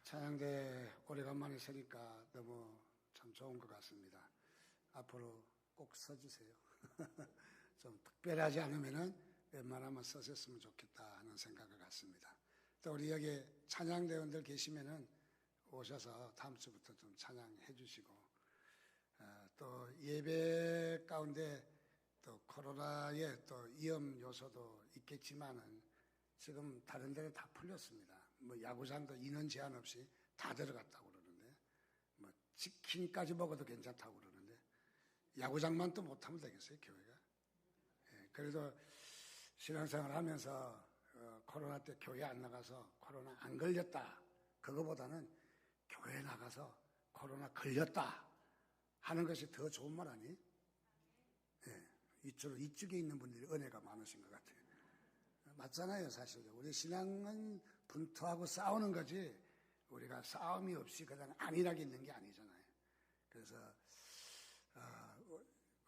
찬양대 오래간만에 서니까 너무 참 좋은 것 같습니다. 앞으로 꼭 서주세요. 좀 특별하지 않으면은 웬만하면 서셨으면 좋겠다 하는 생각을 갖습니다. 또 우리 여기 찬양대원들 계시면은 오셔서 다음 주부터 좀 찬양해 주시고, 또 예배 가운데 또 코로나의 또 위험 요소도 있겠지만은 지금 다른 데는 다 풀렸습니다. 뭐 야구장도 인원 제한 없이 다 들어갔다고 그러는데, 뭐 치킨까지 먹어도 괜찮다고 그러는데, 야구장만 또 못하면 되겠어요, 교회가? 그래도 신앙생활 하면서 코로나 때 교회 안 나가서 코로나 안 걸렸다, 그거보다는 교회 나가서 코로나 걸렸다 하는 것이 더 좋은 말 아니에요? 이쪽에 있는 분들이 은혜가 많으신 것 같아요. 맞잖아요, 사실. 우리 신앙은 분투하고 싸우는 거지, 우리가 싸움이 없이 그냥 안일하게 있는 게 아니잖아요. 그래서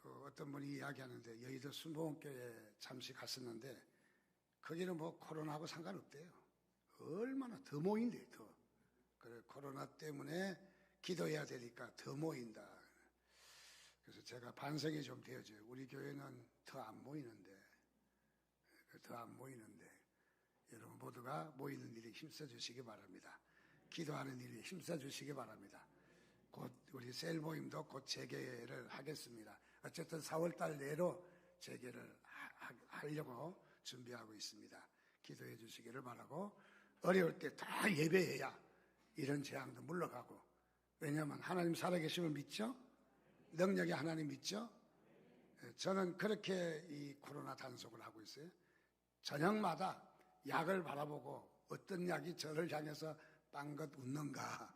어떤 분이 이야기하는데, 여의도 순복음교회 잠시 갔었는데 거기는 뭐 코로나하고 상관없대요. 얼마나 더 모인대요, 더. 그래, 코로나 때문에 기도해야 되니까 더 모인다. 그래서 제가 반성이 좀 되어져요. 우리 교회는 더 안 모이는데, 여러분 모두가 모이는 일에 힘써 주시기 바랍니다. 기도하는 일에 힘써 주시기 바랍니다. 곧 우리 셀 모임도 곧 재개를 하겠습니다. 어쨌든 4월달 내로 재개를 하려고 준비하고 있습니다. 기도해 주시기를 바라고, 어려울 때 다 예배해야 이런 재앙도 물러가고, 왜냐하면 하나님 살아계심을 믿죠? 능력의 하나님 믿죠? 저는 그렇게 이 코로나 단속을 하고 있어요. 저녁마다 약을 바라보고 어떤 약이 저를 향해서 빵긋 웃는가,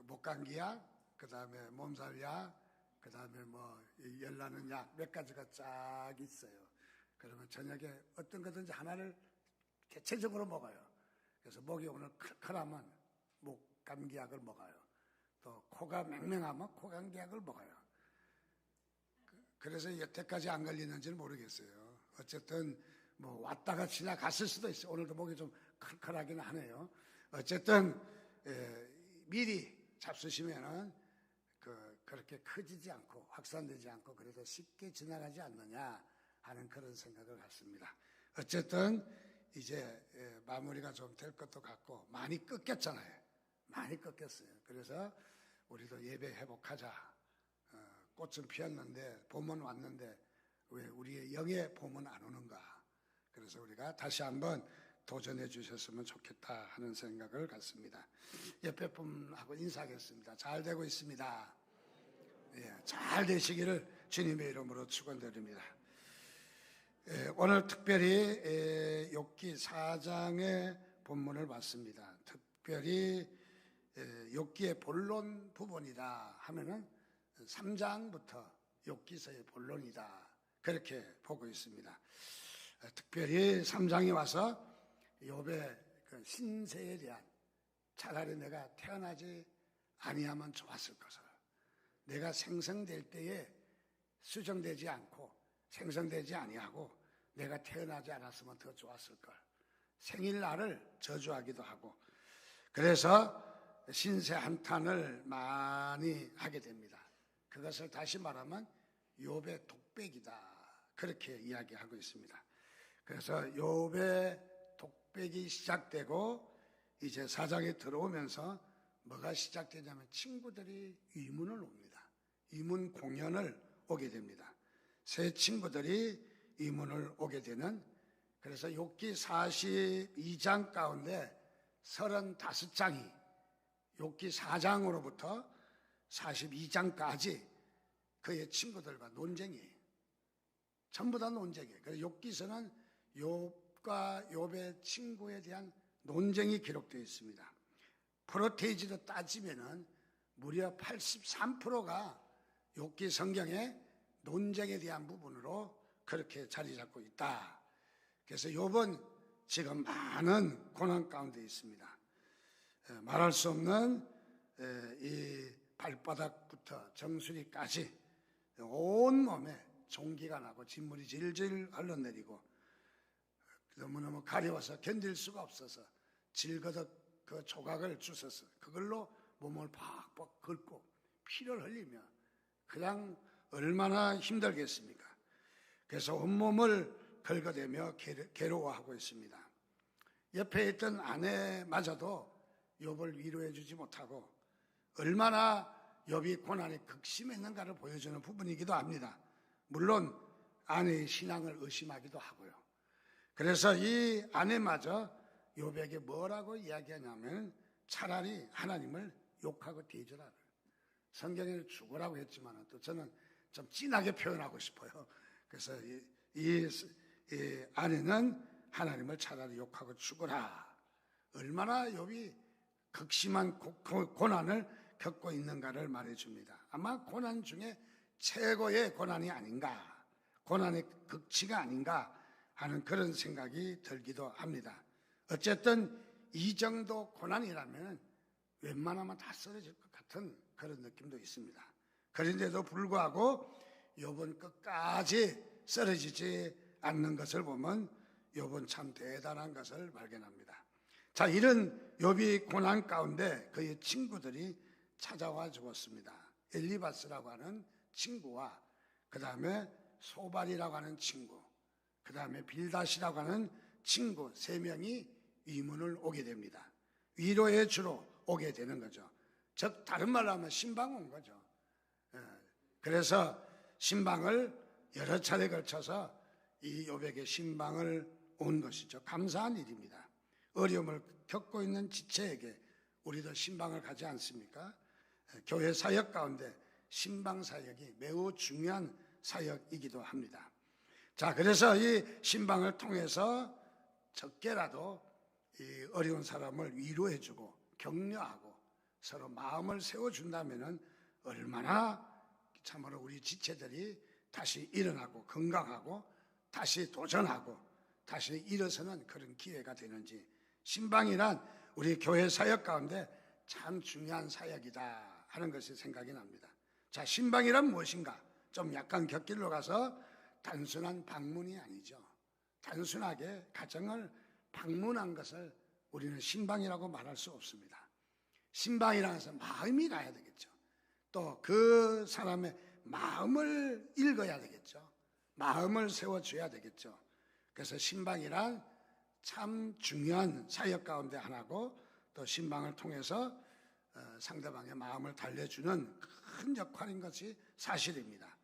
목감기약, 그 다음에 몸살약, 그 다음에 뭐 열나는 약 몇 가지가 쫙 있어요. 그러면 저녁에 어떤 거든지 하나를 대체적으로 먹어요. 그래서 목이 오늘 칼칼하면 목감기약을 먹어요. 또 코가 맹맹하면 코감기약을 먹어요. 그래서 여태까지 안 걸리는지는 모르겠어요. 어쨌든 뭐 왔다가 지나갔을 수도 있어요. 오늘도 목이 좀 칼칼하긴 하네요. 어쨌든 미리 잡수시면은 그렇게 커지지 않고 확산되지 않고 그래도 쉽게 지나가지 않느냐 하는 그런 생각을 갖습니다. 어쨌든 이제 마무리가 좀 될 것도 같고, 많이 꺾였잖아요. 많이 꺾였어요. 그래서 우리도 예배 회복하자. 꽃은 피었는데 봄은 왔는데 왜 우리의 영의 봄은 안 오는가? 그래서 우리가 다시 한번 도전해 주셨으면 좋겠다 하는 생각을 갖습니다. 옆에 분하고 인사하겠습니다. 잘 되고 있습니다. 잘 되시기를 주님의 이름으로 축원드립니다. 오늘 특별히 욥기 4장의 본문을 봤습니다. 특별히 욥기의 본론 부분이다 하면은 3장부터 욥기서의 본론이다, 그렇게 보고 있습니다. 특별히 3장에 와서 욥의 그 신세에 대한, 차라리 내가 태어나지 아니하면 좋았을 것을, 내가 생성될 때에 수정되지 않고 생성되지 아니하고 내가 태어나지 않았으면 더 좋았을 걸, 생일날을 저주하기도 하고, 그래서 신세 한탄을 많이 하게 됩니다. 그것을 다시 말하면 욥의 독백이다, 그렇게 이야기하고 있습니다. 그래서 욥의 독백이 시작되고 이제 4장에 들어오면서 뭐가 시작되냐면 친구들이 위문을 옵니다. 위문 공연을 오게 됩니다. 새 친구들이 위문을 오게 되는, 그래서 욥기 42장 가운데 35장이 욥기 4장으로부터 42장까지 그의 친구들과 논쟁이에요. 전부 다 논쟁이에요. 그래서 욥기서는 욥과 욥의 친구에 대한 논쟁이 기록되어 있습니다. 프로테이지로 따지면은 무려 83%가 욥기 성경의 논쟁에 대한 부분으로 그렇게 자리 잡고 있다. 그래서 욥은 지금 많은 고난 가운데 있습니다. 말할 수 없는 이 발바닥부터 정수리까지 온몸에 종기가 나고 진물이 질질 흘러내리고 너무너무 가려워서 견딜 수가 없어서 질거덕 그 조각을 주셔서 그걸로 몸을 팍팍 긁고 피를 흘리며 그냥 얼마나 힘들겠습니까? 그래서 온몸을 긁어대며 괴로워하고 있습니다. 옆에 있던 아내마저도 욥을 위로해 주지 못하고 얼마나 욥이 고난이 극심했는가를 보여주는 부분이기도 합니다. 물론 아내의 신앙을 의심하기도 하고요. 그래서 이 아내마저 욥에게 뭐라고 이야기하냐면 차라리 하나님을 욕하고 뒤져라. 성경에는 죽으라고 했지만 또 저는 좀 진하게 표현하고 싶어요. 그래서 이 아내는 하나님을 차라리 욕하고 죽어라. 얼마나 욥이 극심한 고난을 겪고 있는가를 말해줍니다. 아마 고난 중에 최고의 고난이 아닌가, 고난의 극치가 아닌가 하는 그런 생각이 들기도 합니다. 어쨌든 이 정도 고난이라면 웬만하면 다 쓰러질 것 같은 그런 느낌도 있습니다. 그런데도 불구하고 욥은 끝까지 쓰러지지 않는 것을 보면 욥은 참 대단한 것을 발견합니다. 자, 이런 욥이 고난 가운데 그의 친구들이 찾아와 주었습니다. 엘리바스라고 하는 친구와 그 다음에 소발이라고 하는 친구, 그 다음에 빌닷이라고 하는 친구 3명이 위문을 오게 됩니다. 위로해 주러 오게 되는 거죠. 즉 다른 말로 하면 신방 온 거죠. 그래서 신방을 여러 차례 걸쳐서 이 욥에게 신방을 온 것이죠. 감사한 일입니다. 어려움을 겪고 있는 지체에게 우리도 신방을 가지 않습니까? 교회 사역 가운데 신방 사역이 매우 중요한 사역이기도 합니다. 자, 그래서 이 신방을 통해서 적게라도 이 어려운 사람을 위로해주고 격려하고 서로 마음을 세워준다면 얼마나 참으로 우리 지체들이 다시 일어나고 건강하고 다시 도전하고 다시 일어서는 그런 기회가 되는지, 신방이란 우리 교회 사역 가운데 참 중요한 사역이다 하는 것이 생각이 납니다. 자, 신방이란 무엇인가? 좀 약간 곁길로 가서 단순한 방문이 아니죠. 단순하게 가정을 방문한 것을 우리는 신방이라고 말할 수 없습니다. 신방이라는 것은 마음이 가야 되겠죠. 또 그 사람의 마음을 읽어야 되겠죠. 마음을 세워줘야 되겠죠. 그래서 신방이란 참 중요한 사역 가운데 하나고, 또 신방을 통해서 상대방의 마음을 달래주는 큰 역할인 것이 사실입니다.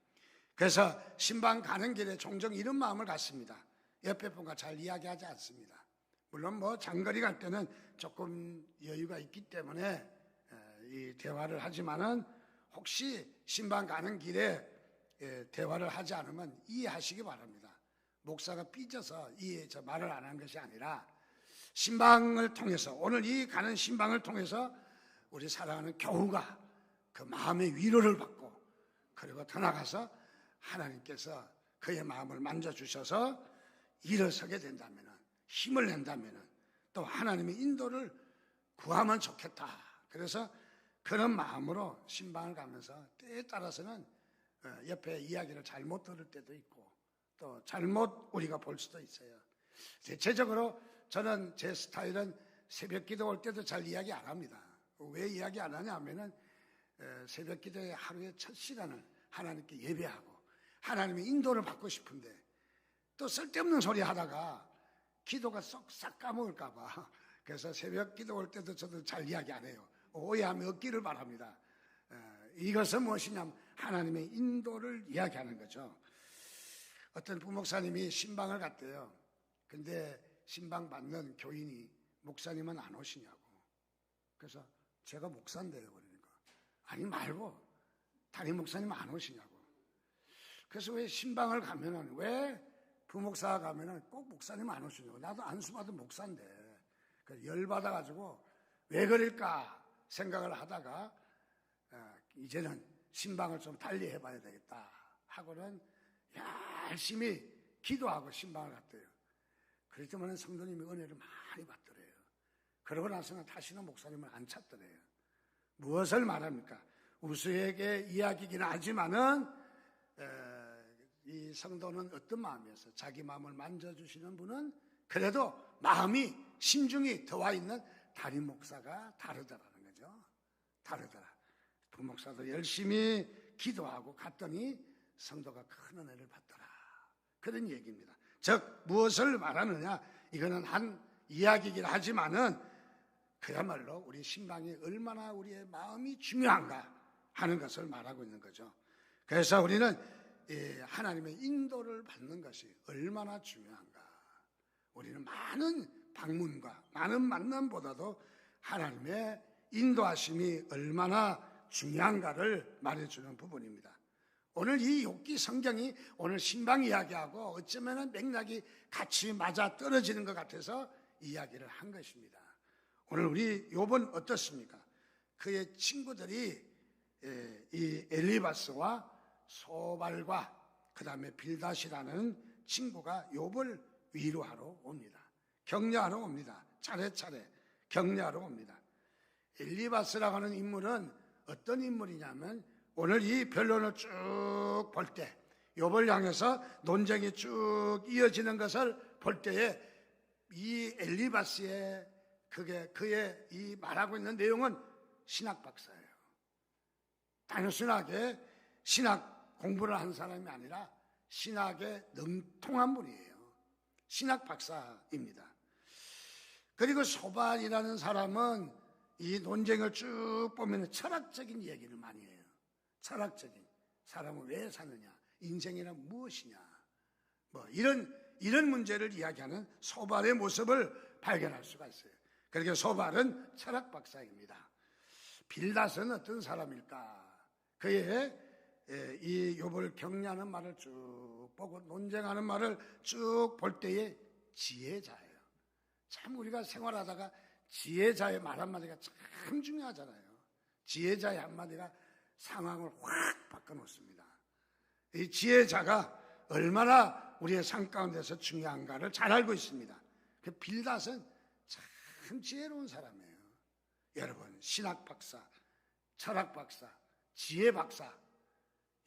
그래서 신방 가는 길에 종종 이런 마음을 갖습니다. 옆에 분과 잘 이야기하지 않습니다. 물론 뭐 장거리 갈 때는 조금 여유가 있기 때문에 이 대화를 하지만은 혹시 신방 가는 길에 대화를 하지 않으면 이해하시기 바랍니다. 목사가 삐져서 말을 안 한 것이 아니라 신방을 통해서, 오늘 이 가는 신방을 통해서 우리 사랑하는 교우가 그 마음의 위로를 받고, 그리고 더 나가서 하나님께서 그의 마음을 만져주셔서 일어서게 된다면, 힘을 낸다면, 또 하나님의 인도를 구하면 좋겠다. 그래서 그런 마음으로 신방을 가면서 때에 따라서는 옆에 이야기를 잘못 들을 때도 있고 또 잘못 우리가 볼 수도 있어요. 대체적으로 저는 제 스타일은 새벽 기도 올 때도 잘 이야기 안 합니다. 왜 이야기 안 하냐 하면은 새벽 기도의 하루의 첫 시간을 하나님께 예배하고 하나님의 인도를 받고 싶은데, 또 쓸데없는 소리 하다가 기도가 쏙싹 까먹을까 봐, 그래서 새벽 기도 올 때도 저도 잘 이야기 안 해요. 오해함이 없기를 바랍니다. 이것은 무엇이냐면 하나님의 인도를 이야기하는 거죠. 어떤 부목사님이 신방을 갔대요. 근데 신방 받는 교인이 목사님은 안 오시냐고. 그래서 제가 목사인데요. 그러니까 아니 말고 담임 목사님 안 오시냐고. 그래서 왜 신방을 가면은, 왜 부목사가 가면은 꼭 목사님 안 오시냐고. 나도 안수받은 목사인데. 열받아가지고 왜 그럴까 생각을 하다가 이제는 신방을 좀 달리 해봐야 되겠다 하고는 열심히 기도하고 신방을 갔대요. 그랬더니 성도님이 은혜를 많이 받더래요. 그러고 나서는 다시는 목사님을 안 찾더래요. 무엇을 말합니까? 우수에게 이야기긴 하지만은 이 성도는 어떤 마음이어서 자기 마음을 만져주시는 분은 그래도 마음이, 심중이 들어와 있는 담임 목사가 다르더라는 거죠. 다르더라. 부목사도 열심히 기도하고 갔더니 성도가 큰 은혜를 받더라. 그런 얘기입니다. 즉 무엇을 말하느냐, 이거는 한 이야기이긴 하지만은 그야말로 우리 신방이 얼마나 우리의 마음이 중요한가 하는 것을 말하고 있는 거죠. 그래서 우리는 하나님의 인도를 받는 것이 얼마나 중요한가. 우리는 많은 방문과 많은 만남보다도 하나님의 인도하심이 얼마나 중요한가를 말해주는 부분입니다. 오늘 이 욥기 성경이 오늘 신방 이야기하고 어쩌면 맥락이 같이 맞아 떨어지는 것 같아서 이야기를 한 것입니다. 오늘 우리 욥은 어떻습니까? 그의 친구들이 이 엘리바스와 소발과 그 다음에 빌닷이라는 친구가 욥을 위로하러 옵니다. 격려하러 옵니다. 차례차례 격려하러 옵니다. 엘리바스라고 하는 인물은 어떤 인물이냐면 오늘 이 변론을 쭉 볼 때 욥을 향해서 논쟁이 쭉 이어지는 것을 볼 때에 이 엘리바스의 그의 이 말하고 있는 내용은 신학 박사예요. 단순하게 신학 공부를 한 사람이 아니라 신학에 능통한 분이에요. 신학 박사입니다. 그리고 소발이라는 사람은 이 논쟁을 쭉 보면 철학적인 얘기를 많이 해요. 철학적인, 사람은 왜 사느냐, 인생이란 무엇이냐, 뭐 이런 문제를 이야기하는 소발의 모습을 발견할 수가 있어요. 그러니까 소발은 철학 박사입니다. 빌닷은 어떤 사람일까? 그의 이 욥을 격려하는 말을 쭉 보고 논쟁하는 말을 쭉 볼 때에 지혜자예요. 참 우리가 생활하다가 지혜자의 말 한마디가 참 중요하잖아요. 지혜자의 한마디가 상황을 확 바꿔놓습니다. 이 지혜자가 얼마나 우리의 삶 가운데서 중요한가를 잘 알고 있습니다. 그 빌닷은 참 지혜로운 사람이에요. 여러분, 신학 박사, 철학 박사, 지혜 박사,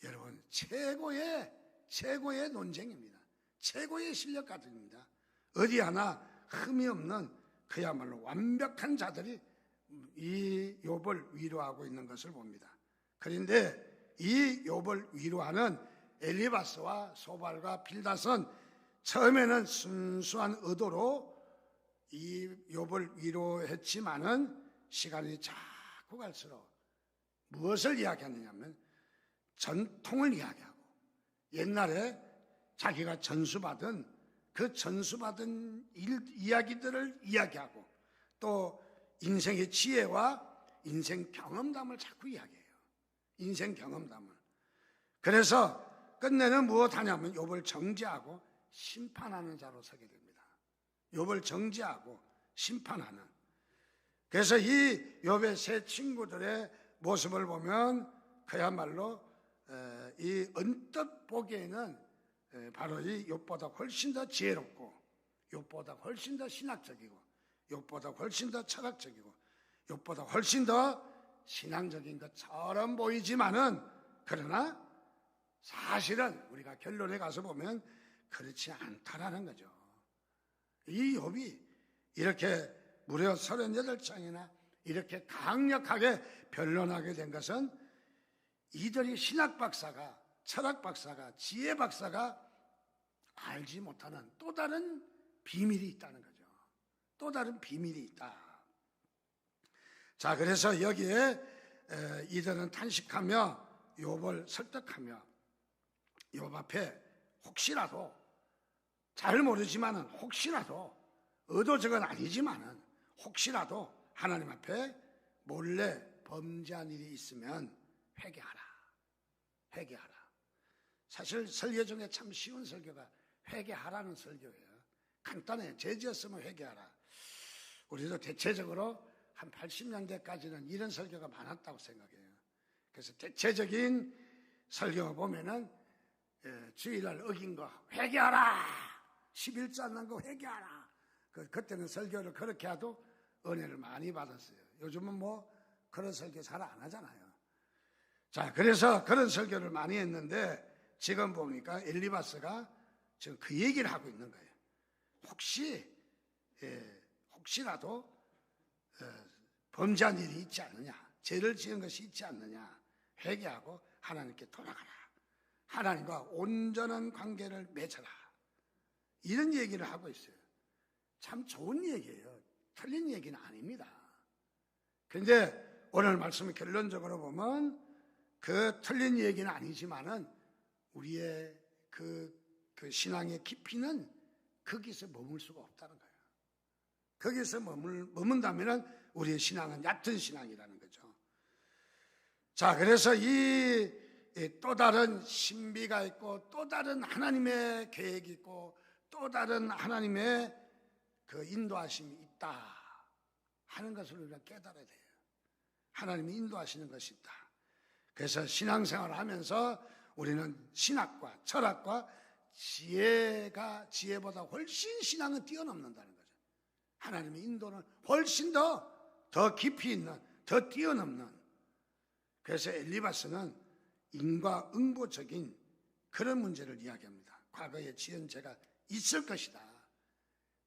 여러분 최고의 논쟁입니다. 최고의 실력가들입니다. 어디 하나 흠이 없는 그야말로 완벽한 자들이 이 욥을 위로하고 있는 것을 봅니다. 그런데 이 욥을 위로하는 엘리바스와 소발과 빌닷은 처음에는 순수한 의도로 이 욥을 위로했지만은 시간이 자꾸 갈수록 무엇을 이야기하느냐면 전통을 이야기하고 옛날에 자기가 전수받은 그 전수받은 이야기들을 이야기하고 또 인생의 지혜와 인생 경험담을 자꾸 이야기해요. 인생 경험담을. 그래서 끝내는 무엇 하냐면 욥을 정죄하고 심판하는 자로 서게 됩니다. 욥을 정죄하고 심판하는. 그래서 이 욥의 세 친구들의 모습을 보면 그야말로 이 언뜻 보기에는 바로 이 욥보다 훨씬 더 지혜롭고 욥보다 훨씬 더 신학적이고 욥보다 훨씬 더 철학적이고 욥보다 훨씬 더 신앙적인 것처럼 보이지만은 그러나 사실은 우리가 결론에 가서 보면 그렇지 않다라는 거죠. 이 욥이 이렇게 무려 38장이나 이렇게 강력하게 변론하게 된 것은 이들이 신학 박사가, 철학 박사가, 지혜 박사가 알지 못하는 또 다른 비밀이 있다는 거죠. 또 다른 비밀이 있다. 자, 그래서 여기에 이들은 탄식하며 욥을 설득하며 욥 앞에 혹시라도 잘 모르지만은 혹시라도 의도적은 아니지만은 혹시라도 하나님 앞에 몰래 범죄한 일이 있으면 회개하라. 회개하라. 사실 설교 중에 참 쉬운 설교가 회개하라는 설교예요. 간단해요. 죄 지었으면 회개하라. 우리도 대체적으로 한 80년대까지는 이런 설교가 많았다고 생각해요. 그래서 대체적인 설교가 보면은 주일날 어긴 거 회개하라. 11조 안 난 거 회개하라. 그때는 설교를 그렇게 해도 은혜를 많이 받았어요. 요즘은 뭐 그런 설교 잘 안 하잖아요. 자, 그래서 그런 설교를 많이 했는데 지금 보니까 엘리바스가 지금 그 얘기를 하고 있는 거예요. 혹시라도 범죄한 일이 있지 않느냐, 죄를 지은 것이 있지 않느냐, 회개하고 하나님께 돌아가라, 하나님과 온전한 관계를 맺어라, 이런 얘기를 하고 있어요. 참 좋은 얘기예요. 틀린 얘기는 아닙니다. 그런데 오늘 말씀을 결론적으로 보면 그 틀린 얘기는 아니지만은 우리의 그 신앙의 깊이는 거기서 머물 수가 없다는 거예요. 거기서 머문다면 우리의 신앙은 얕은 신앙이라는 거죠. 자, 그래서 이 또 다른 신비가 있고 또 다른 하나님의 계획이 있고 또 다른 하나님의 그 인도하심이 있다 하는 것을 우리가 깨달아야 돼요. 하나님이 인도하시는 것이 있다. 그래서 신앙생활을 하면서 우리는 신학과 철학과 지혜보다 훨씬 신앙은 뛰어넘는다는 거죠. 하나님의 인도는 훨씬 더 깊이 있는, 더 뛰어넘는. 그래서 엘리바스는 인과응보적인 그런 문제를 이야기합니다. 과거에 지은 죄가 있을 것이다.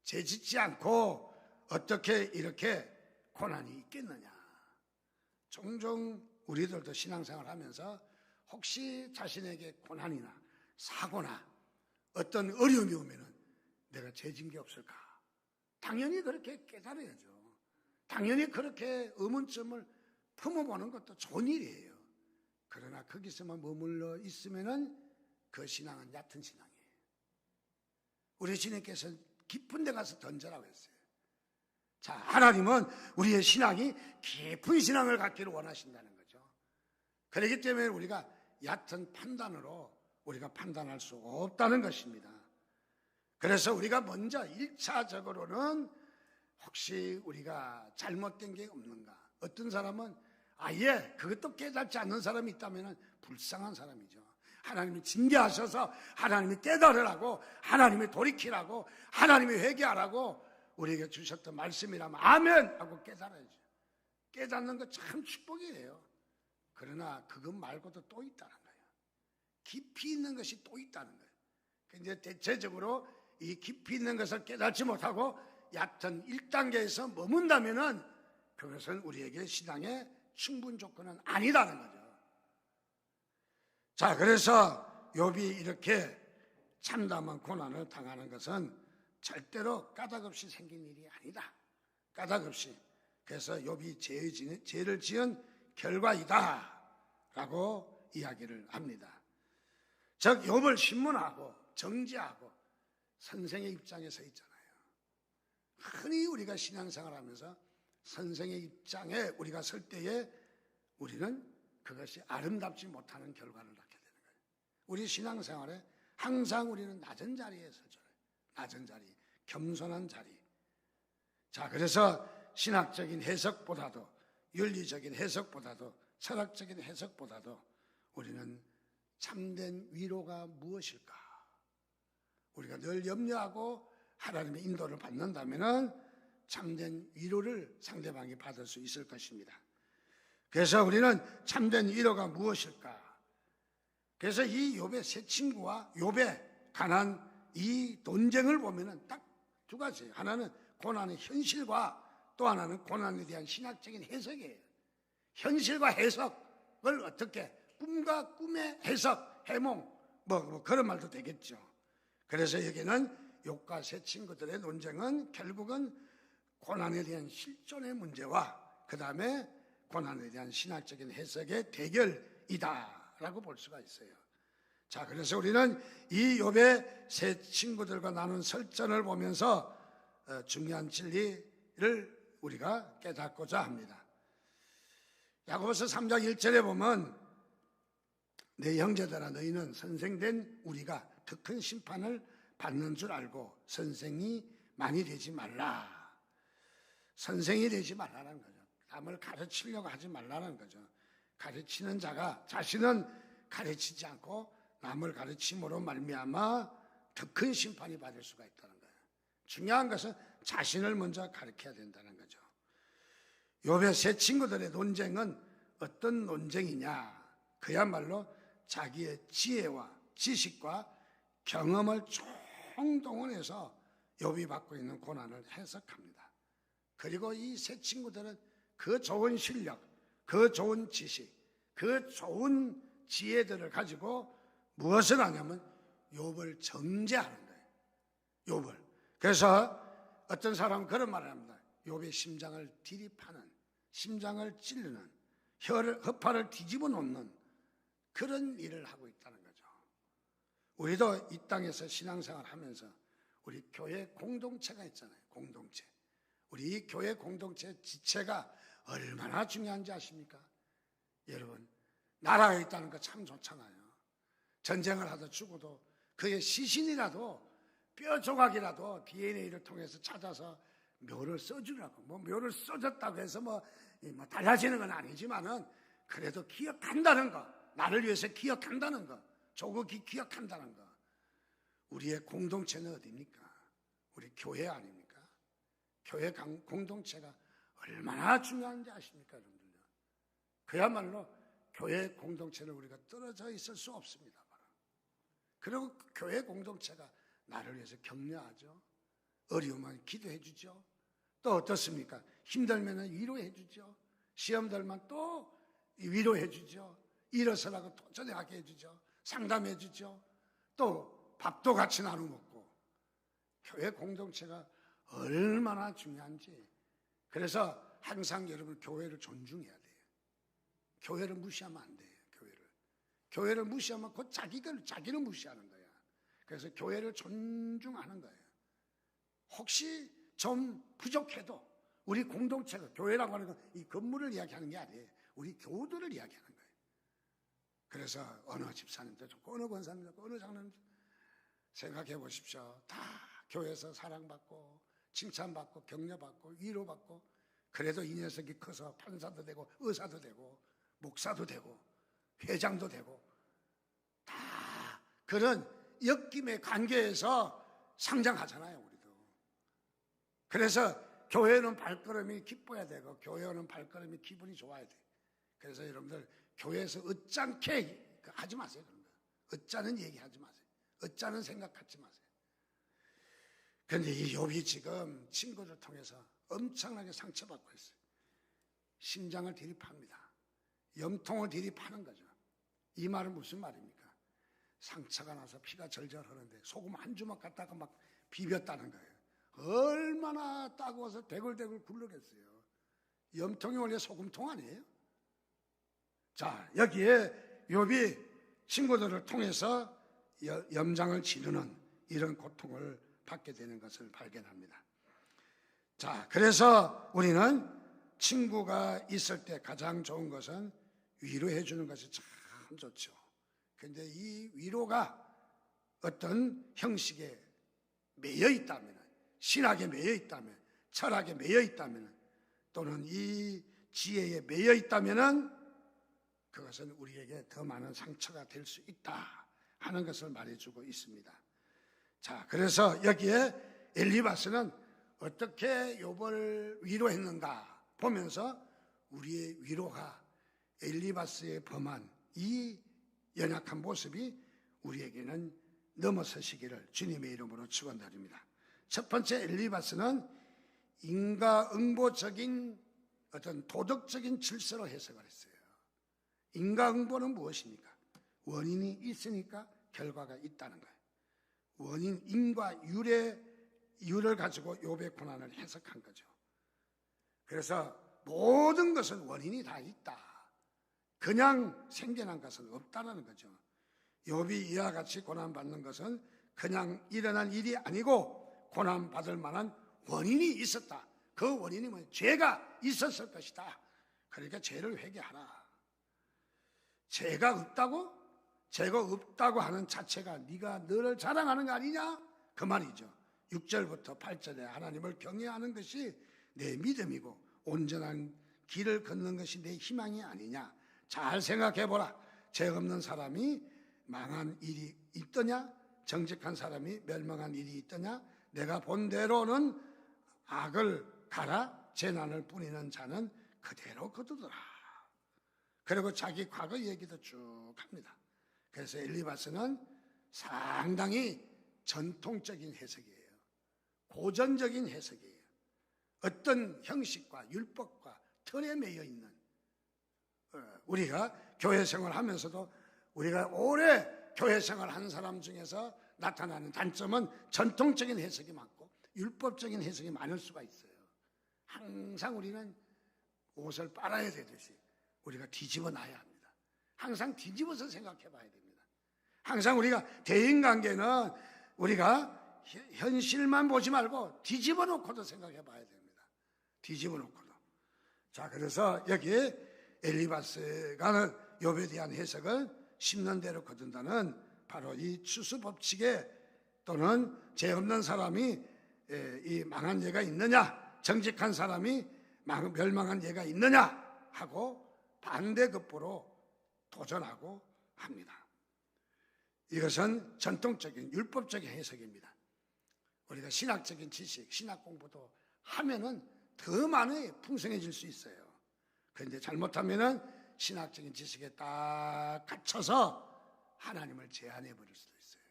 죄 짓지 않고 어떻게 이렇게 고난이 있겠느냐. 종종 우리들도 신앙생활을 하면서 혹시 자신에게 고난이나 사고나 어떤 어려움이 오면은 내가 죄 진 게 없을까? 당연히 그렇게 깨달아야죠. 당연히 그렇게 의문점을 품어보는 것도 좋은 일이에요. 그러나 거기서만 머물러 있으면은 그 신앙은 얕은 신앙이에요. 우리 주님께서 깊은 데 가서 던져라고 했어요. 자, 하나님은 우리의 신앙이 깊은 신앙을 갖기를 원하신다는 거죠. 그렇기 때문에 우리가 얕은 판단으로 우리가 판단할 수 없다는 것입니다. 그래서 우리가 먼저 1차적으로는 혹시 우리가 잘못된 게 없는가? 어떤 사람은 아예 그것도 깨닫지 않는 사람이 있다면 불쌍한 사람이죠. 하나님이 징계하셔서 하나님이 깨달으라고, 하나님이 돌이키라고, 하나님이 회개하라고 우리에게 주셨던 말씀이라면 아멘 하고 깨달아야죠. 깨닫는 거 참 축복이에요. 그러나 그것 말고도 또 있다는 거예요. 깊이 있는 것이 또 있다는 거예요. 근데 대체적으로 이 깊이 있는 것을 깨닫지 못하고 얕은 1단계에서 머문다면은 그것은 우리에게 신앙의 충분 조건은 아니다는 거죠. 자, 그래서 욥이 이렇게 참담한 고난을 당하는 것은 절대로 까닭없이 생긴 일이 아니다. 까닭없이. 그래서 욥이 죄를 지은 결과이다 라고 이야기를 합니다. 즉 욥을 신문하고 정지하고 선생의 입장에 서 있잖아요. 흔히 우리가 신앙생활하면서 선생의 입장에 우리가 설 때에 우리는 그것이 아름답지 못하는 결과를 낳게 되는 거예요. 우리 신앙생활에 항상 우리는 낮은 자리에 서죠. 낮은 자리, 겸손한 자리. 자, 그래서 신학적인 해석보다도 윤리적인 해석보다도 철학적인 해석보다도 우리는 참된 위로가 무엇일까? 우리가 늘 염려하고 하나님의 인도를 받는다면 참된 위로를 상대방이 받을 수 있을 것입니다. 그래서 우리는 참된 위로가 무엇일까? 그래서 이 욥의 세 친구와 욥의 가난 이 논쟁을 보면은 딱 두 가지예요. 하나는 고난의 현실과 또 하나는 고난에 대한 신학적인 해석이에요. 현실과 해석을 어떻게 꿈과 꿈의 해석, 해몽 뭐 그런 말도 되겠죠. 그래서 여기는 욥과 세 친구들의 논쟁은 결국은 고난에 대한 실존의 문제와 그 다음에 고난에 대한 신학적인 해석의 대결이다라고 볼 수가 있어요. 자, 그래서 우리는 이 욥의 세 친구들과 나눈 설전을 보면서 중요한 진리를 우리가 깨닫고자 합니다. 야고보서 3장 1절에 보면 내 형제들아 너희는 선생된 우리가 더 큰 심판을 받는 줄 알고 선생이 많이 되지 말라. 선생이 되지 말라는 거죠. 남을 가르치려고 하지 말라는 거죠. 가르치는 자가 자신은 가르치지 않고 남을 가르침으로 말미암아 더 큰 심판이 받을 수가 있다는 거예요. 중요한 것은 자신을 먼저 가르쳐야 된다는 거죠. 욥의 세 친구들의 논쟁은 어떤 논쟁이냐? 그야말로 자기의 지혜와 지식과 경험을 총동원해서 욥이 받고 있는 고난을 해석합니다. 그리고 이 세 친구들은 그 좋은 실력, 그 좋은 지식, 그 좋은 지혜들을 가지고 무엇을 하냐면 욥을 정죄하는 거예요. 욥을. 그래서 어떤 사람은 그런 말을 합니다. 욥의 심장을 디립하는, 심장을 찌르는, 허파를 뒤집어 놓는 그런 일을 하고 있다는 거죠. 우리도 이 땅에서 신앙생활 하면서 우리 교회 공동체가 있잖아요. 공동체. 우리 교회 공동체 지체가 얼마나 중요한지 아십니까? 여러분, 나라가 있다는 거 참 좋잖아요. 전쟁을 하다 죽어도 그의 시신이라도 뼈 조각이라도 DNA를 통해서 찾아서 묘를 써주라고. 뭐 묘를 써줬다고 해서 뭐 달라지는 건 아니지만은 그래도 기억한다는 거, 나를 위해서 기억한다는 거, 조국이 기억한다는 거. 우리의 공동체는 어디입니까? 우리 교회 아닙니까? 교회 공동체가 얼마나 중요한지 아십니까, 여러분들요? 그야말로 교회 공동체는 우리가 떨어져 있을 수 없습니다. 그리고 교회 공동체가 나를 위해서 격려하죠. 어려우면 기도해 주죠. 또 어떻습니까? 힘들면 위로해 주죠. 시험 들면 또 위로해 주죠. 일어서라고 도전하게 해 주죠. 상담해 주죠. 또 밥도 같이 나눠 먹고. 교회 공동체가 얼마나 중요한지. 그래서 항상 여러분 교회를 존중해야 돼요. 교회를 무시하면 안 돼요. 교회를 무시하면 곧 자기를 무시하는 거야. 그래서 교회를 존중하는 거예요. 혹시 좀 부족해도 우리 공동체가, 교회라고 하는 건 이 건물을 이야기하는 게 아니에요. 우리 교우들을 이야기하는 거예요. 그래서 어느 집사님도 좋고 어느 권사님도 좋고 어느 장로님도 생각해 보십시오. 다 교회에서 사랑받고 칭찬받고 격려받고 위로받고, 그래도 이 녀석이 커서 판사도 되고 의사도 되고 목사도 되고 회장도 되고 다 그런 엮임의 관계에서 상장하잖아요, 우리도. 그래서 교회는 발걸음이 기뻐야 되고 교회는 발걸음이 기분이 좋아야 돼. 그래서 여러분들 교회에서 어짠게 하지 마세요. 그런 거. 어짜는 얘기하지 마세요. 어짜는 생각하지 마세요. 그런데 이 욥이 지금 친구를 통해서 엄청나게 상처받고 있어요. 심장을 디립합니다. 염통을 디립하는 거죠. 이 말은 무슨 말입니까? 상처가 나서 피가 절절 흐르는데 소금 한 주먹 갖다가 막 비볐다는 거예요. 얼마나 따가워서 대굴대굴 굴르겠어요. 염통이 원래 소금통 아니에요? 자, 여기에 욥이 친구들을 통해서 염장을 지르는 이런 고통을 받게 되는 것을 발견합니다. 자, 그래서 우리는 친구가 있을 때 가장 좋은 것은 위로해 주는 것이 참 좋죠. 그런데 이 위로가 어떤 형식에 매여 있다면, 신학에 매여 있다면, 철학에 매여 있다면, 또는 이 지혜에 매여 있다면 그것은 우리에게 더 많은 상처가 될 수 있다 하는 것을 말해주고 있습니다. 자, 그래서 여기에 엘리바스는 어떻게 욥을 위로했는가 보면서 우리의 위로가 엘리바스의 범한 이 연약한 모습이 우리에게는 넘어서시기를 주님의 이름으로 축원드립니다. 첫 번째, 엘리바스는 인과응보적인 어떤 도덕적인 질서로 해석을 했어요. 인과응보는 무엇입니까? 원인이 있으니까 결과가 있다는 거예요. 원인, 인과 유를 가지고 욥의 고난을 해석한 거죠. 그래서 모든 것은 원인이 다 있다. 그냥 생겨난 것은 없다는 거죠. 욥이 이와 같이 고난받는 것은 그냥 일어난 일이 아니고 고난받을 만한 원인이 있었다. 그 원인이 뭐냐? 죄가 있었을 것이다. 그러니까 죄를 회개하라. 죄가 없다고? 죄가 없다고 하는 자체가 네가 너를 자랑하는 거 아니냐? 그 말이죠. 6절부터 8절에 하나님을 경외하는 것이 내 믿음이고 온전한 길을 걷는 것이 내 희망이 아니냐? 잘 생각해보라. 죄 없는 사람이 망한 일이 있더냐? 정직한 사람이 멸망한 일이 있더냐? 내가 본 대로는 악을 가라 재난을 뿌리는 자는 그대로 거두더라. 그리고 자기 과거 얘기도 쭉 합니다. 그래서 엘리바스는 상당히 전통적인 해석이에요. 고전적인 해석이에요. 어떤 형식과 율법과 틀에 매여 있는, 우리가 교회 생활하면서도 우리가 오래 교회 생활하는 사람 중에서 나타나는 단점은 전통적인 해석이 많고 율법적인 해석이 많을 수가 있어요. 항상 우리는 옷을 빨아야 되듯이 우리가 뒤집어 놔야 합니다. 항상 뒤집어서 생각해 봐야 됩니다. 항상 우리가 대인관계는 우리가 현실만 보지 말고 뒤집어 놓고도 생각해 봐야 됩니다. 뒤집어 놓고도. 자, 그래서 여기 엘리바스가 욥에 대한 해석을 심는 대로 거둔다는 바로 이 추수법칙에 또는 죄 없는 사람이 이 망한 예가 있느냐, 정직한 사람이 멸망한 예가 있느냐 하고 반대급부로 도전하고 합니다. 이것은 전통적인 율법적인 해석입니다. 우리가 신학적인 지식, 신학 공부도 하면은 더 많이 풍성해질 수 있어요. 그런데 잘못하면은 신학적인 지식에 딱 갇혀서 하나님을 제한해 버릴 수도 있어요.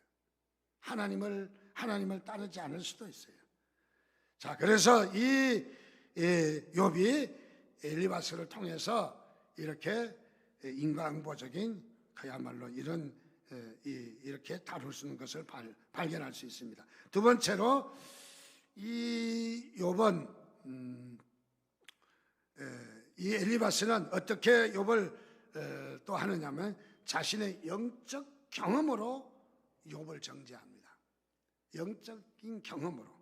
하나님을 따르지 않을 수도 있어요. 자, 그래서 이 욥이 엘리바스를 통해서 이렇게 인과응보적인 그야말로 이렇게 다룰 수 있는 것을 발견할 수 있습니다. 두 번째로 이 욥은 이 엘리바스는 어떻게 욥을 또 하느냐면 자신의 영적 경험으로 욥을 정죄합니다. 영적인 경험으로.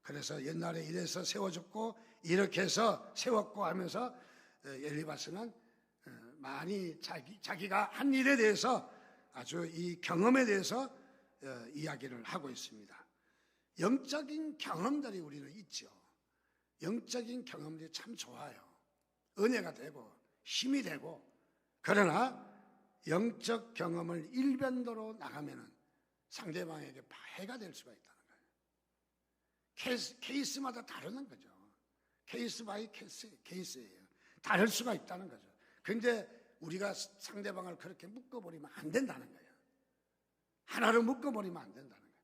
그래서 옛날에 이래서 세워졌고 이렇게 해서 세웠고 하면서 엘리바스는 많이 자기가 한 일에 대해서 아주 이 경험에 대해서 이야기를 하고 있습니다. 영적인 경험들이 우리는 있죠. 영적인 경험들이 참 좋아요. 은혜가 되고 힘이 되고, 그러나 영적 경험을 일변도로 나가면은 상대방에게 방해가 될 수가 있다는 거예요. 케이스마다 다르는 거죠. 케이스 바이 케이스예요. 다를 수가 있다는 거죠. 그런데 우리가 상대방을 그렇게 묶어버리면 안 된다는 거예요. 하나로 묶어버리면 안 된다는 거예요.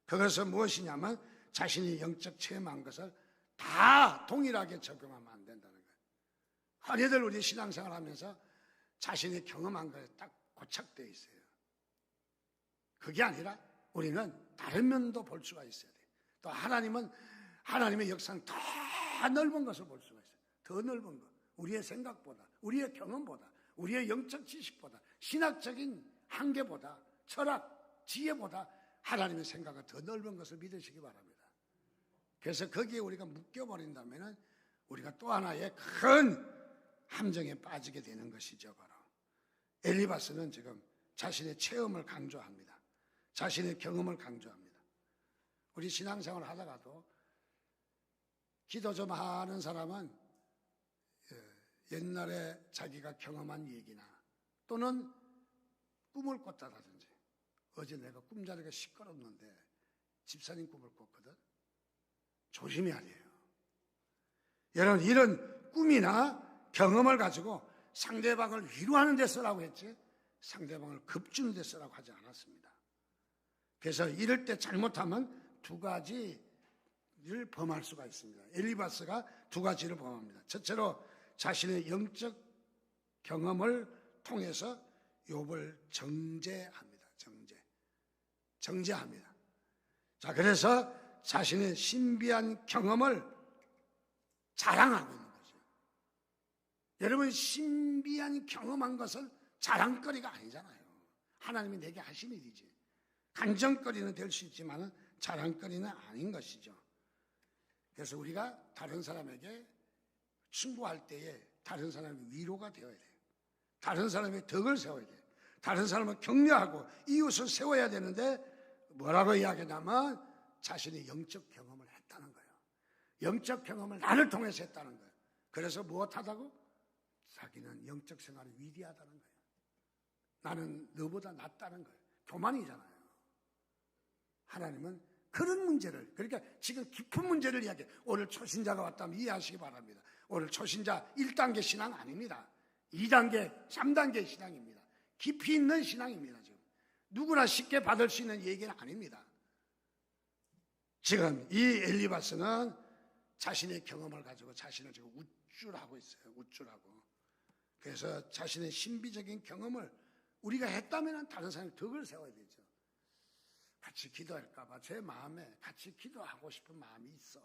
그것은 무엇이냐면 자신이 영적 체험한 것을 다 동일하게 적용하면 안 된다는 거예요. 흔히들 우리 신앙생활 하면서 자신이 경험한 것에 딱 고착되어 있어요. 그게 아니라 우리는 다른 면도 볼 수가 있어야 돼요. 또 하나님의 역사는 더 넓은 것을 볼 수가 있어요. 더 넓은 것. 우리의 생각보다, 우리의 경험보다, 우리의 영적 지식보다, 신학적인 한계보다, 철학, 지혜보다 하나님의 생각은 더 넓은 것을 믿으시기 바랍니다. 그래서 거기에 우리가 묶여버린다면 우리가 또 하나의 큰 함정에 빠지게 되는 것이죠. 바로 엘리바스는 지금 자신의 체험을 강조합니다. 자신의 경험을 강조합니다. 우리 신앙생활 하다가도 기도 좀 하는 사람은 옛날에 자기가 경험한 얘기나 또는 꿈을 꿨다든지, 어제 내가 꿈자리가 시끄럽는데 집사님 꿈을 꿨거든. 조심해야 돼요. 여러분, 이런 꿈이나 경험을 가지고 상대방을 위로하는 데 쓰라고 했지 상대방을 급주는 데 쓰라고 하지 않았습니다. 그래서 이럴 때 잘못하면 두 가지를 범할 수가 있습니다. 엘리바스가 두 가지를 범합니다. 첫째로 자신의 영적 경험을 통해서 욥을 정죄합니다. 정죄합니다. 자, 그래서 자신의 신비한 경험을 자랑하고 있는 거죠. 여러분, 신비한 경험한 것은 자랑거리가 아니잖아요. 하나님이 내게 하신 일이지. 간정거리는 될 수 있지만 자랑거리는 아닌 것이죠. 그래서 우리가 다른 사람에게 충고할 때에 다른 사람이 위로가 되어야 돼요. 다른 사람의 덕을 세워야 돼요. 다른 사람을 격려하고 이웃을 세워야 되는데 뭐라고 이야기하냐면 자신이 영적 경험을 했다는 거예요. 영적 경험을 나를 통해서 했다는 거예요. 그래서 무엇하다고? 자기는 영적 생활이 위대하다는 거예요. 나는 너보다 낫다는 거예요. 교만이잖아요. 하나님은 그런 문제를, 그러니까 지금 깊은 문제를 이야기해요. 오늘 초신자가 왔다면 이해하시기 바랍니다. 오늘 초신자 1단계 신앙 아닙니다. 2단계, 3단계 신앙입니다. 깊이 있는 신앙입니다. 지금 누구나 쉽게 받을 수 있는 얘기는 아닙니다. 지금 이 엘리바스는 자신의 경험을 가지고 자신을 지금 우쭐하고 있어요. 우쭐하고. 그래서 자신의 신비적인 경험을 우리가 했다면 다른 사람이 덕을 세워야 되죠. 같이 기도할까 봐 제 마음에 같이 기도하고 싶은 마음이 있어.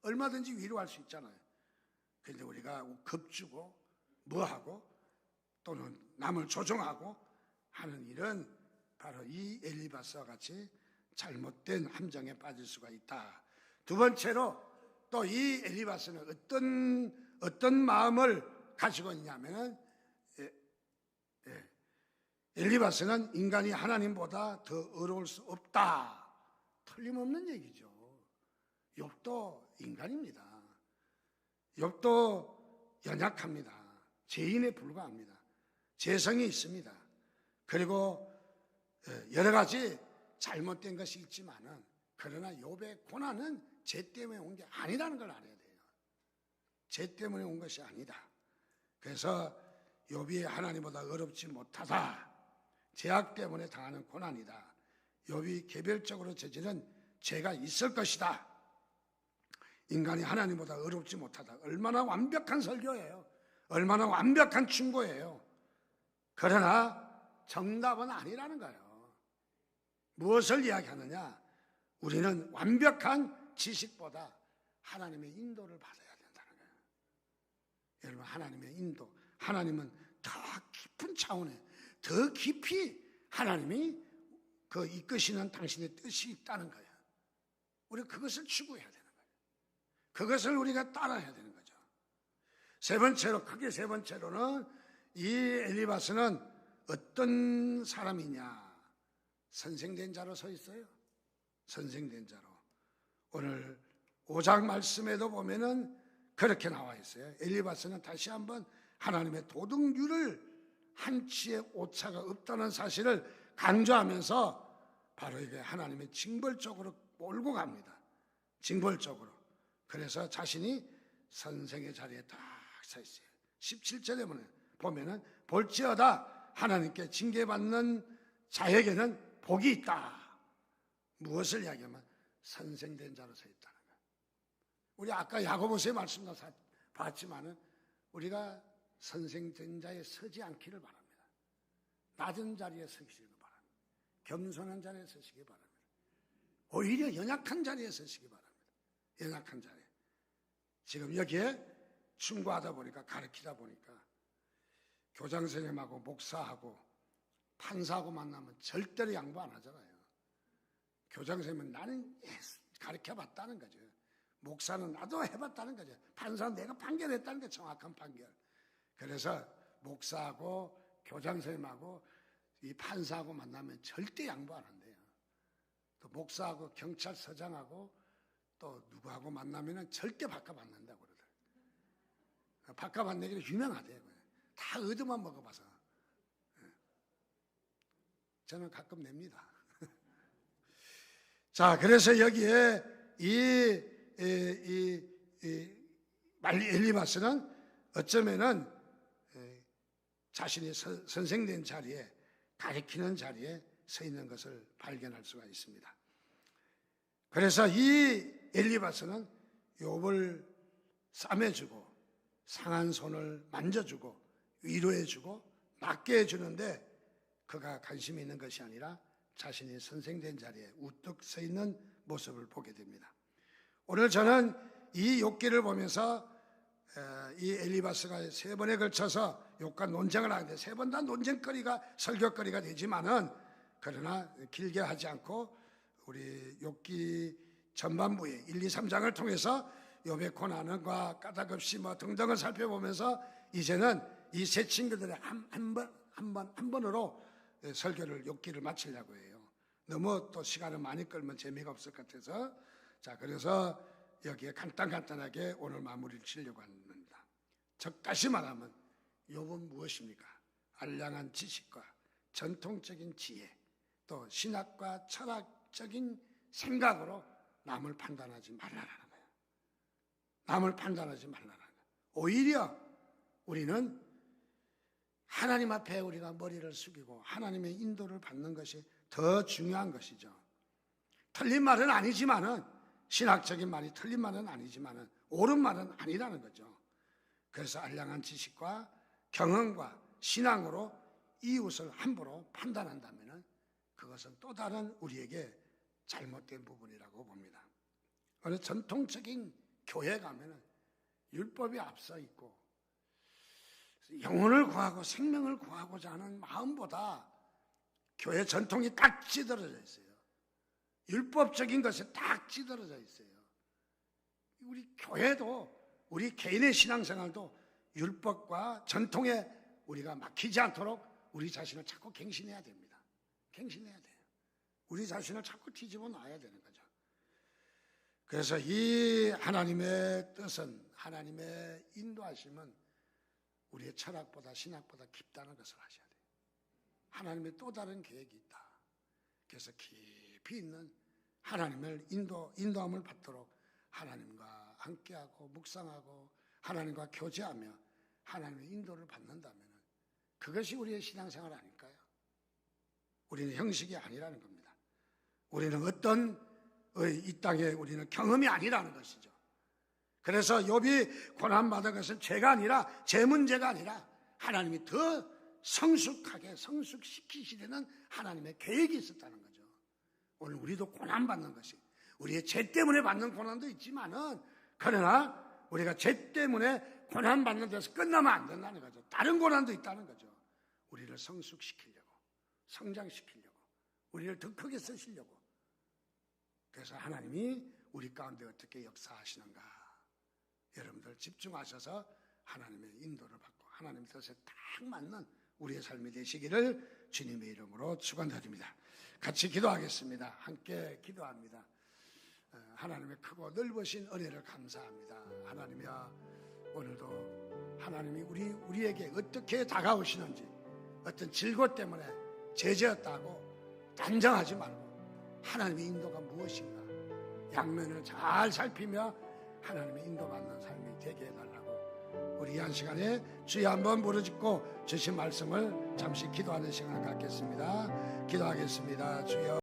얼마든지 위로할 수 있잖아요. 그런데 우리가 겁주고 뭐하고 또는 남을 조종하고 하는 일은 바로 이 엘리바스와 같이 잘못된 함정에 빠질 수가 있다. 두 번째로 또 이 엘리바스는 어떤 마음을 가지고 있냐면은 엘리바스는 인간이 하나님보다 더 어려울 수 없다. 틀림없는 얘기죠. 욥도 인간입니다. 욥도 연약합니다. 죄인에 불과합니다. 죄성이 있습니다. 그리고 여러 가지 잘못된 것이 있지만은 그러나 욥의 고난은 죄 때문에 온 게 아니라는 걸 알아야 돼요. 죄 때문에 온 것이 아니다. 그래서 욥이 하나님보다 어렵지 못하다. 죄악 때문에 당하는 고난이다. 욥이 개별적으로 저지른 죄가 있을 것이다. 인간이 하나님보다 어렵지 못하다. 얼마나 완벽한 설교예요. 얼마나 완벽한 충고예요. 그러나 정답은 아니라는 거예요. 무엇을 이야기하느냐? 우리는 완벽한 지식보다 하나님의 인도를 받아야 된다는 거예요. 여러분, 하나님의 인도, 하나님은 더 깊은 차원에 더 깊이 하나님이 그 이끄시는 당신의 뜻이 있다는 거예요. 우리가 그것을 추구해야 되는 거예요. 그것을 우리가 따라야 되는 거죠. 크게 세 번째로는 이 엘리바스는 어떤 사람이냐? 선생된 자로 서 있어요. 선생된 자로. 오늘 5장 말씀에도 보면은 그렇게 나와 있어요. 엘리바스는 다시 한번 하나님의 도덕률을 한치의 오차가 없다는 사실을 강조하면서 바로 이게 하나님의 징벌적으로 몰고 갑니다. 징벌적으로. 그래서 자신이 선생의 자리에 딱 서 있어요. 17절에 보면은 볼지어다 하나님께 징계받는 자에게는 복이 있다. 무엇을 이야기하면 선생된 자로 서 있다는 거예요. 우리 아까 야고보서의 말씀도 봤지만은 우리가 선생된 자에 서지 않기를 바랍니다. 낮은 자리에 서시기를 바랍니다. 겸손한 자리에 서시기 바랍니다. 오히려 연약한 자리에 서시기 바랍니다. 연약한 자리에. 지금 여기에 충고하다 보니까, 가르치다 보니까 교장 선생님하고 목사하고 판사하고 만나면 절대로 양보 안 하잖아요. 교장 선생님은 나는 가르쳐봤다는 거죠. 목사는 나도 해봤다는 거죠. 판사는 내가 판결했다는 게 정확한 판결. 그래서 목사하고 교장 선생님하고 이 판사하고 만나면 절대 양보 안 한대요. 또 목사하고 경찰서장하고 또 누구하고 만나면 절대 바꿔 받는다고 그러더라고요. 바꿔 받는 게 유명하대요. 다 얻어만 먹어봐서. 저는 가끔 냅니다. 자, 그래서 여기에 엘리바스는 어쩌면은 자신이 선생된 자리에, 가르치는 자리에 서 있는 것을 발견할 수가 있습니다. 그래서 이 엘리바스는 욥을 싸매주고 상한 손을 만져주고 위로해주고 낫게 해주는데 그가 관심이 있는 것이 아니라 자신이 선생된 자리에 우뚝 서 있는 모습을 보게 됩니다. 오늘 저는 이 욥기를 보면서 이 엘리바스가 세 번에 걸쳐서 욥과 논쟁을 하는데 세 번 다 논쟁거리가, 설교거리가 되지만은 그러나 길게 하지 않고 우리 욥기 전반부에 1, 2, 3장을 통해서 욥의 고난과 까닭없이 등등을 살펴보면서 이제는 이 세 친구들의 한 번으로 설교를 욥기를 마치려고 해요. 너무 또 시간을 많이 끌면 재미가 없을 것 같아서, 자, 그래서 여기에 간단하게 오늘 마무리를 치려고 합니다. 즉 다시 말하면 욥은 무엇입니까? 알량한 지식과 전통적인 지혜, 또 신학과 철학적인 생각으로 남을 판단하지 말라는 거예요. 남을 판단하지 말라는 거예요. 오히려 우리는 하나님 앞에 우리가 머리를 숙이고 하나님의 인도를 받는 것이 더 중요한 것이죠. 틀린 말은 아니지만은, 신학적인 말이 틀린 말은 아니지만은 옳은 말은 아니라는 거죠. 그래서 알량한 지식과 경험과 신앙으로 이웃을 함부로 판단한다면 그것은 또 다른 우리에게 잘못된 부분이라고 봅니다. 어느 전통적인 교회 가면 율법이 앞서 있고 영혼을 구하고 생명을 구하고자 하는 마음보다 교회 전통이 딱 찌들어져 있어요. 율법적인 것이 딱 찌들어져 있어요. 우리 교회도 우리 개인의 신앙생활도 율법과 전통에 우리가 막히지 않도록 우리 자신을 자꾸 갱신해야 됩니다. 갱신해야 돼요. 우리 자신을 자꾸 뒤집어 놔야 되는 거죠. 그래서 이 하나님의 뜻은, 하나님의 인도하심은 우리의 철학보다 신학보다 깊다는 것을 아셔야 돼요. 하나님의 또 다른 계획이 있다. 그래서 깊이 있는 하나님을 인도함을 받도록 하나님과 함께하고 묵상하고 하나님과 교제하며 하나님의 인도를 받는다면 그것이 우리의 신앙생활 아닐까요? 우리는 형식이 아니라는 겁니다. 우리는 어떤 이 땅에 우리는 경험이 아니라는 것이죠. 그래서 욥이 고난받은 것은 죄가 아니라 제 문제가 아니라 하나님이 더 성숙하게 성숙시키시려는 하나님의 계획이 있었다는 거죠. 오늘 우리도 고난받는 것이 우리의 죄 때문에 받는 고난도 있지만은 그러나 우리가 죄 때문에 고난받는 데서 끝나면 안 된다는 거죠. 다른 고난도 있다는 거죠. 우리를 성숙시키려고, 성장시키려고, 우리를 더 크게 쓰시려고. 그래서 하나님이 우리 가운데 어떻게 역사하시는가. 여러분들 집중하셔서 하나님의 인도를 받고 하나님 뜻에 딱 맞는 우리의 삶이 되시기를 주님의 이름으로 축원드립니다. 같이 기도하겠습니다. 함께 기도합니다. 하나님의 크고 넓으신 은혜를 감사합니다. 하나님이야, 오늘도 하나님이 우리에게 어떻게 다가오시는지, 어떤 질고 때문에 제재였다고 단정하지 말고 하나님의 인도가 무엇인가 양면을 잘 살피며 하나님의 인도받는 삶이 되게 해달라고 우리 한 시간에 주여 한번 부르짖고 주신 말씀을 잠시 기도하는 시간을 갖겠습니다. 기도하겠습니다. 주여.